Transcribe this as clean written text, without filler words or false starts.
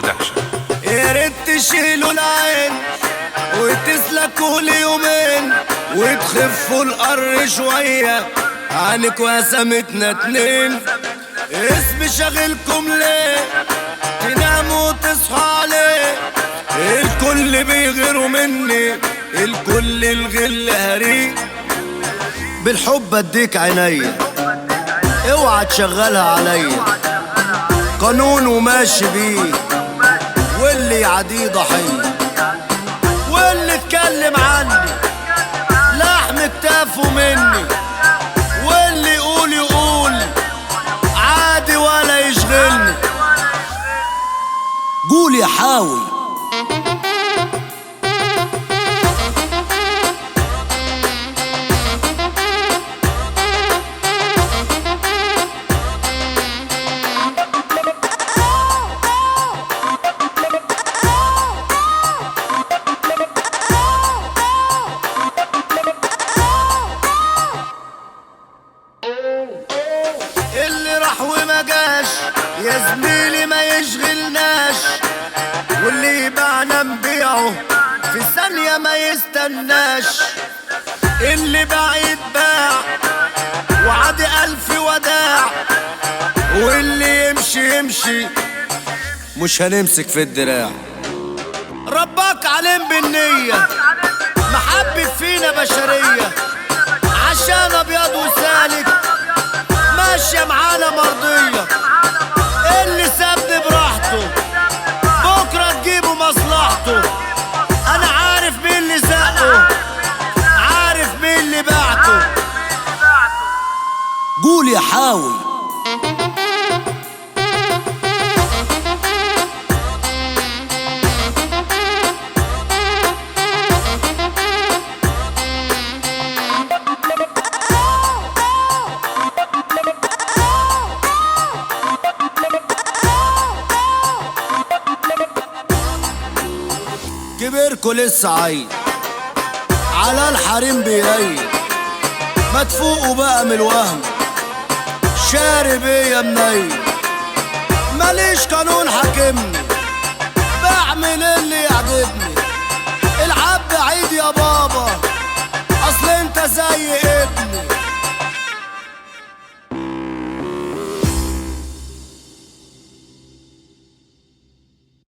برودكشن. يا ريت تشيلوا العين وتسلكوا لي يومين وتخفوا القر شوية عنك وسمتنا اتنين. اسمي شاغلكم ليه تناموا وتصحوا عليه؟ الكل بيغيروا مني، الكل الغل هريق. بالحب اديك عينيا اوعى تشغلها عليا، قانون وماشي بيه واللي يعديه ضحية، واللي اتكلم عني لحم كتافه مني، واللي يقول يقول عادي ولا يشغلني. قول يا حاوي اللي راح وما جاش يا زميلي ما يشغلناش، واللي يباعنا نبيعه في ثانية ما يستناش. اللي باع يتباع وعادي ألف وداع، واللي يمشي يمشي مش هنمسك في الدراع. رباك عليم بالنية محبب فينا بشرية، عشان أبيض وسالك ماشية معانا مرضية. اللي سابني براحته بكرة تجيبه مصلحته. أنا عارف مين اللي زقه، عارف مين اللي بعته. قول يا حاوي كبركوا لسه عيل على الحريم بيريل، ما تفوقوا بقى من الوهم. شارب ايه يا منيل؟ ماليش قانون حاكمني، بعمل اللي يعجبني. العب بعيد يا بابا اصل انت زي ابني.